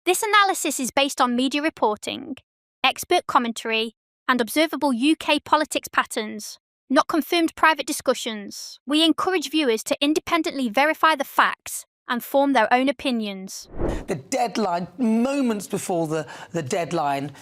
This analysis is based on media reporting, expert commentary, and observable UK politics patterns, not confirmed private discussions. We encourage viewers to independently verify the facts and form their own opinions. The deadline, moments before the deadline,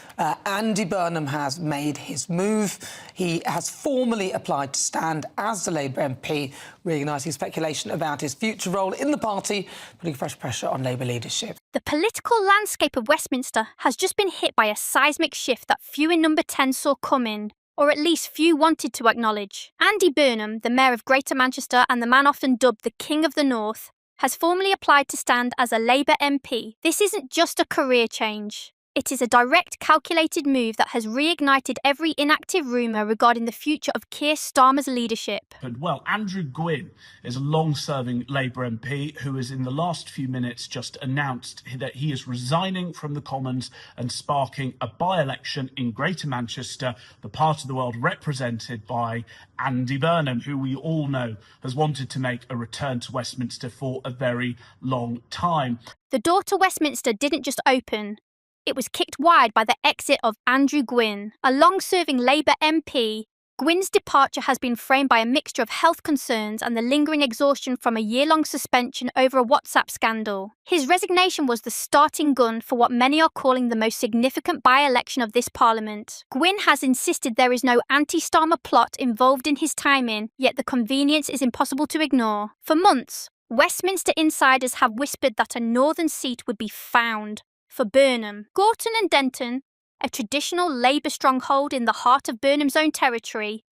Andy Burnham has made his move. He has formally applied to stand as the Labour MP, reigniting speculation about his future role in the party, putting fresh pressure on Labour leadership. The political landscape of Westminster has just been hit by a seismic shift that few in Number 10 saw coming, or at least few wanted to acknowledge. Andy Burnham, the Mayor of Greater Manchester and the man often dubbed the King of the North, has formally applied to stand as a Labour MP. This isn't just a career change. It is a direct, calculated move that has reignited every inactive rumour regarding the future of Keir Starmer's leadership. Well, Andrew Gwynne is a long-serving Labour MP who has in the last few minutes just announced that he is resigning from the Commons and sparking a by-election in Greater Manchester, the part of the world represented by Andy Burnham, who we all know has wanted to make a return to Westminster for a very long time. The door to Westminster didn't just open. It was kicked wide by the exit of Andrew Gwynne. A long-serving Labour MP, Gwynne's departure has been framed by a mixture of health concerns and the lingering exhaustion from a year-long suspension over a WhatsApp scandal. His resignation was the starting gun for what many are calling the most significant by-election of this Parliament. Gwynne has insisted there is no anti-Starmer plot involved in his timing, yet the convenience is impossible to ignore. For months, Westminster insiders have whispered that a northern seat would be found for Burnham. Gorton and Denton, a traditional Labour stronghold in the heart of Burnham's own territory,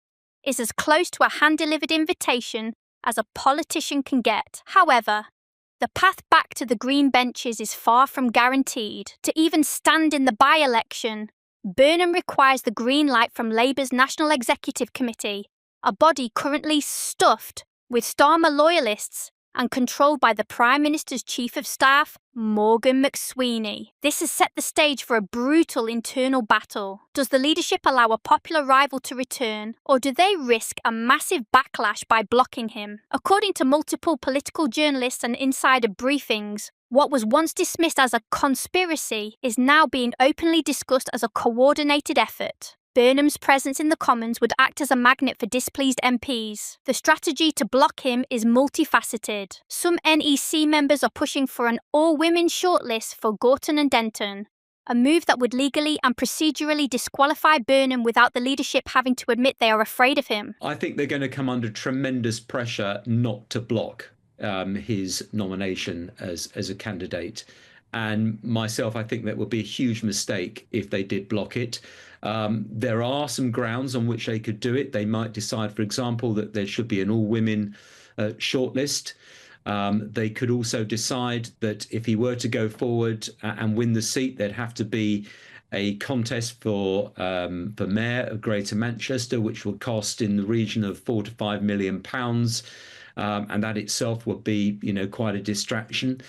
is as close to a hand-delivered invitation as a politician can get. However, the path back to the green benches is far from guaranteed. To even stand in the by-election, Burnham requires the green light from Labour's National Executive Committee, a body currently stuffed with Starmer loyalists and controlled by the Prime Minister's Chief of Staff, Morgan McSweeney. This has set the stage for a brutal internal battle. Does the leadership allow a popular rival to return, or do they risk a massive backlash by blocking him? According to multiple political journalists and insider briefings, what was once dismissed as a conspiracy is now being openly discussed as a coordinated effort. Burnham's presence in the Commons would act as a magnet for displeased MPs. The strategy to block him is multifaceted. Some NEC members are pushing for an all-women shortlist for Gorton and Denton, a move that would legally and procedurally disqualify Burnham without the leadership having to admit they are afraid of him. I think they're going to come under tremendous pressure not to block his nomination as a candidate. And myself, I think that would be a huge mistake if they did block it. There are some grounds on which they could do it. They might decide, for example, that there should be an all-women shortlist. They could also decide that if he were to go forward and win the seat, there'd have to be a contest for Mayor of Greater Manchester, which would cost in the region of £4 to £5 million. And that itself would be, quite a distraction.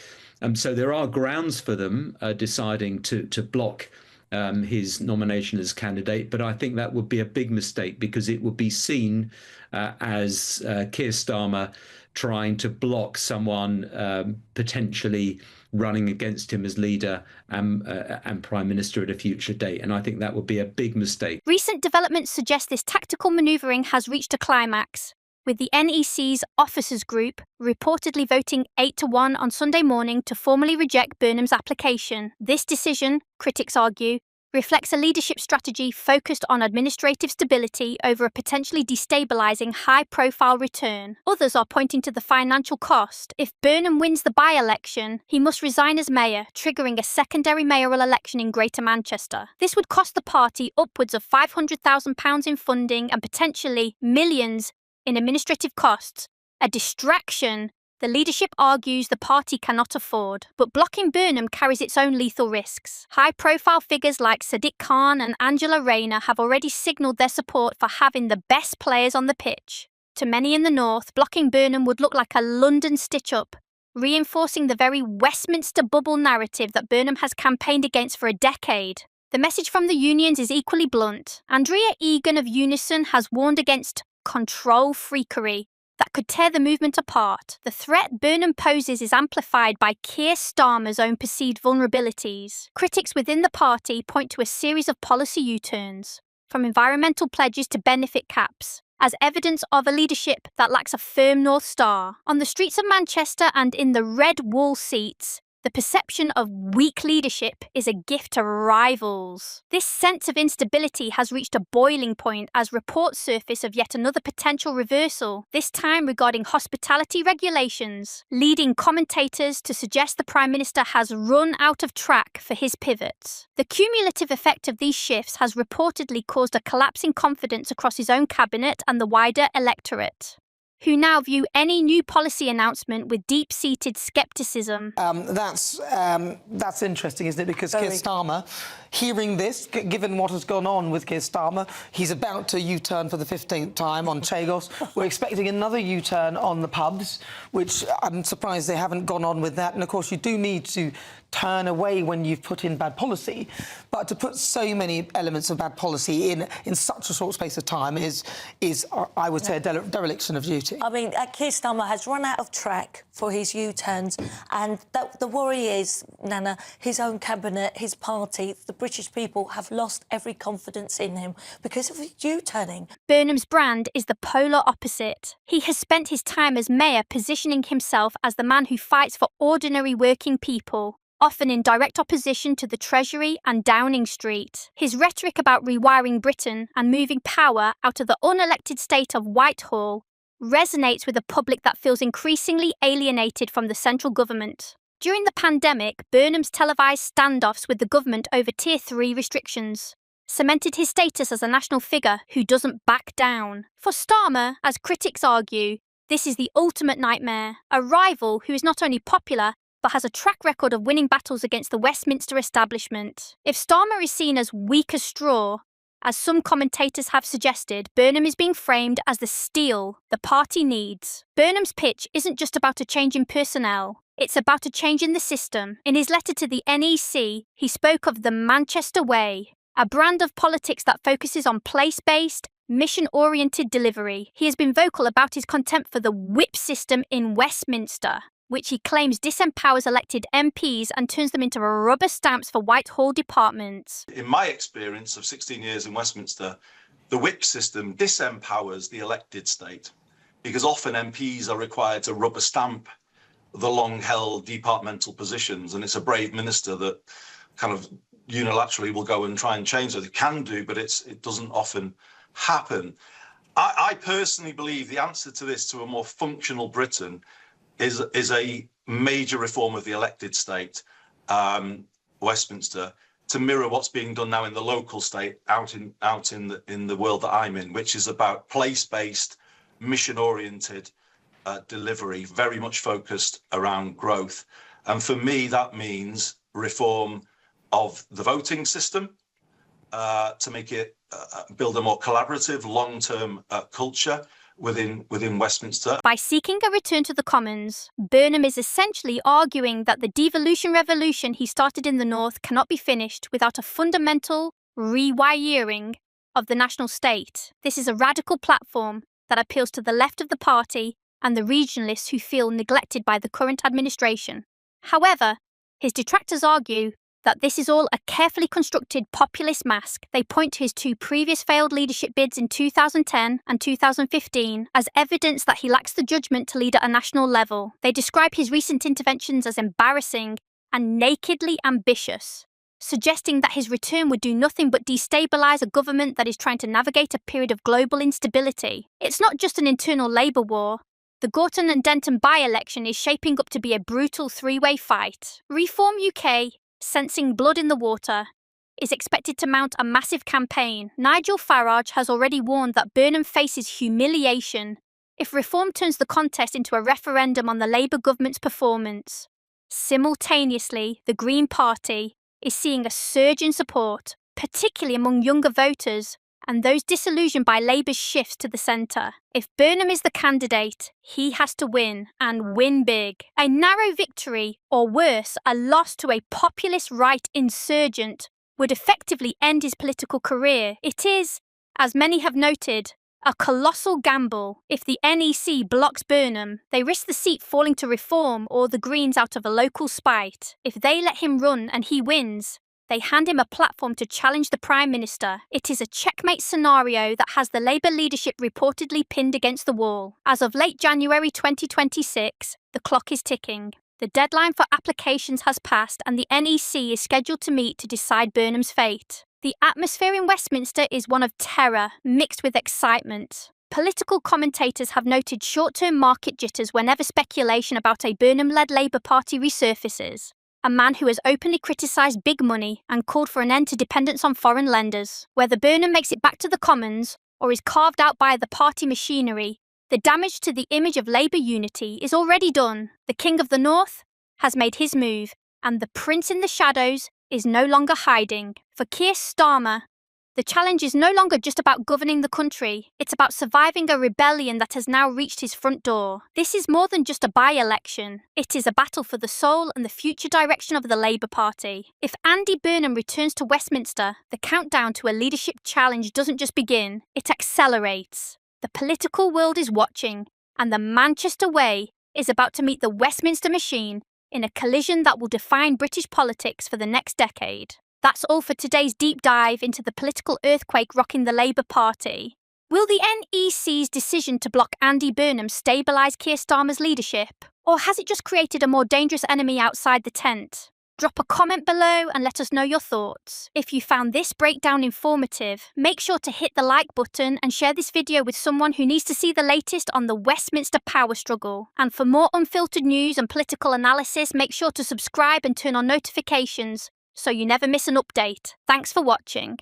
So there are grounds for them deciding to block his nomination as candidate, but I think that would be a big mistake because it would be seen as Keir Starmer trying to block someone potentially running against him as leader and Prime Minister at a future date. And I think that would be a big mistake. Recent developments suggest this tactical manoeuvring has reached a climax, with the NEC's officers group reportedly voting 8-1 on Sunday morning to formally reject Burnham's application. This decision, critics argue, reflects a leadership strategy focused on administrative stability over a potentially destabilising high-profile return. Others are pointing to the financial cost. If Burnham wins the by-election, he must resign as mayor, triggering a secondary mayoral election in Greater Manchester. This would cost the party upwards of £500,000 in funding and potentially millions in administrative costs, a distraction the leadership argues the party cannot afford. But blocking Burnham carries its own lethal risks. High-profile figures like Sadiq Khan and Angela Rayner have already signalled their support for having the best players on the pitch. To many in the north, blocking Burnham would look like a London stitch-up, reinforcing the very Westminster bubble narrative that Burnham has campaigned against for a decade. The message from the unions is equally blunt. Andrea Egan of Unison has warned against control freakery that that could tear the movement apart. The threat Burnham poses is amplified by Keir Starmer's own perceived vulnerabilities. Critics within the party point to a series of policy U-turns, from environmental pledges to benefit caps, as evidence of a leadership that lacks a firm North Star. On the streets of Manchester and in the red wall seats, the perception of weak leadership is a gift to rivals. This sense of instability has reached a boiling point as reports surface of yet another potential reversal, this time regarding hospitality regulations, leading commentators to suggest the Prime Minister has run out of track for his pivots. The cumulative effect of these shifts has reportedly caused a collapse in confidence across his own cabinet and the wider electorate, who now view any new policy announcement with deep-seated scepticism. That's interesting, isn't it? Because Keir Starmer, hearing this, given what has gone on with Keir Starmer, he's about to U-turn for the 15th time on Chagos. We're expecting another U-turn on the pubs, which I'm surprised they haven't gone on with that. And, of course, you do need to turn away when you've put in bad policy. But to put so many elements of bad policy in such a short space of time is I would say, a dereliction of duty. I mean, Keir Starmer has run out of track for his U-turns, and the worry is, Nana, his own cabinet, his party, the British people have lost every confidence in him because of his U-turning. Burnham's brand is the polar opposite. He has spent his time as mayor positioning himself as the man who fights for ordinary working people, often in direct opposition to the Treasury and Downing Street. His rhetoric about rewiring Britain and moving power out of the unelected state of Whitehall resonates with a public that feels increasingly alienated from the central government. During the pandemic, Burnham's televised standoffs with the government over Tier 3 restrictions cemented his status as a national figure who doesn't back down. For Starmer, as critics argue, this is the ultimate nightmare, a rival who is not only popular, but has a track record of winning battles against the Westminster establishment. If Starmer is seen as weak as straw, as some commentators have suggested, Burnham is being framed as the steel the party needs. Burnham's pitch isn't just about a change in personnel, it's about a change in the system. In his letter to the NEC, he spoke of the Manchester Way, a brand of politics that focuses on place-based, mission-oriented delivery. He has been vocal about his contempt for the whip system in Westminster, which he claims disempowers elected MPs and turns them into rubber stamps for Whitehall departments. In my experience of 16 years in Westminster, the whip system disempowers the elected state because often MPs are required to rubber stamp the long-held departmental positions, and it's a brave minister that kind of unilaterally will go and try and change it. It can do, but it doesn't often happen. I personally believe the answer to this, to a more functional Britain, is a major reform of the elected state, Westminster, to mirror what's being done now in the local state out in the world that I'm in, which is about place-based, mission-oriented delivery, very much focused around growth. And for me, that means reform of the voting system to make it build a more collaborative, long-term culture within Westminster. By seeking a return to the Commons, Burnham is essentially arguing that the devolution revolution he started in the North cannot be finished without a fundamental rewiring of the national state. This is a radical platform that appeals to the left of the party and the regionalists who feel neglected by the current administration. However, his detractors argue that this is all a carefully constructed populist mask. They point to his two previous failed leadership bids in 2010 and 2015 as evidence that he lacks the judgment to lead at a national level. They describe his recent interventions as embarrassing and nakedly ambitious, suggesting that his return would do nothing but destabilise a government that is trying to navigate a period of global instability. It's not just an internal Labour war. The Gorton and Denton by-election is shaping up to be a brutal three-way fight. Reform UK, sensing blood in the water, is expected to mount a massive campaign. Nigel Farage has already warned that Burnham faces humiliation if Reform turns the contest into a referendum on the Labour government's performance. Simultaneously, the Green Party is seeing a surge in support, particularly among younger voters and those disillusioned by Labour's shifts to the centre. If Burnham is the candidate, he has to win, and win big. A narrow victory, or worse, a loss to a populist right insurgent, would effectively end his political career. It is, as many have noted, A colossal gamble. If the NEC blocks Burnham, they risk the seat falling to Reform or the Greens out of a local spite. If they let him run and he wins, they hand him a platform to challenge the Prime Minister. It is a checkmate scenario that has the Labour leadership reportedly pinned against the wall. As of late January 2026, the clock is ticking. The deadline for applications has passed and the NEC is scheduled to meet to decide Burnham's fate. The atmosphere in Westminster is one of terror mixed with excitement. Political commentators have noted short-term market jitters whenever speculation about a Burnham-led Labour Party resurfaces. A man who has openly criticised big money and called for an end to dependence on foreign lenders. Whether Burnham makes it back to the Commons or is carved out by the party machinery, the damage to the image of Labour unity is already done. The King of the North has made his move, and the Prince in the shadows is no longer hiding. For Keir Starmer, the challenge is no longer just about governing the country, it's about surviving a rebellion that has now reached his front door. This is more than just a by-election, it is a battle for the soul and the future direction of the Labour Party. If Andy Burnham returns to Westminster, the countdown to a leadership challenge doesn't just begin, it accelerates. The political world is watching, and the Manchester way is about to meet the Westminster machine in a collision that will define British politics for the next decade. That's all for today's deep dive into the political earthquake rocking the Labour Party. Will the NEC's decision to block Andy Burnham stabilise Keir Starmer's leadership? Or has it just created a more dangerous enemy outside the tent? Drop a comment below and let us know your thoughts. If you found this breakdown informative, make sure to hit the like button and share this video with someone who needs to see the latest on the Westminster power struggle. And for more unfiltered news and political analysis, make sure to subscribe and turn on notifications so you never miss an update. Thanks for watching.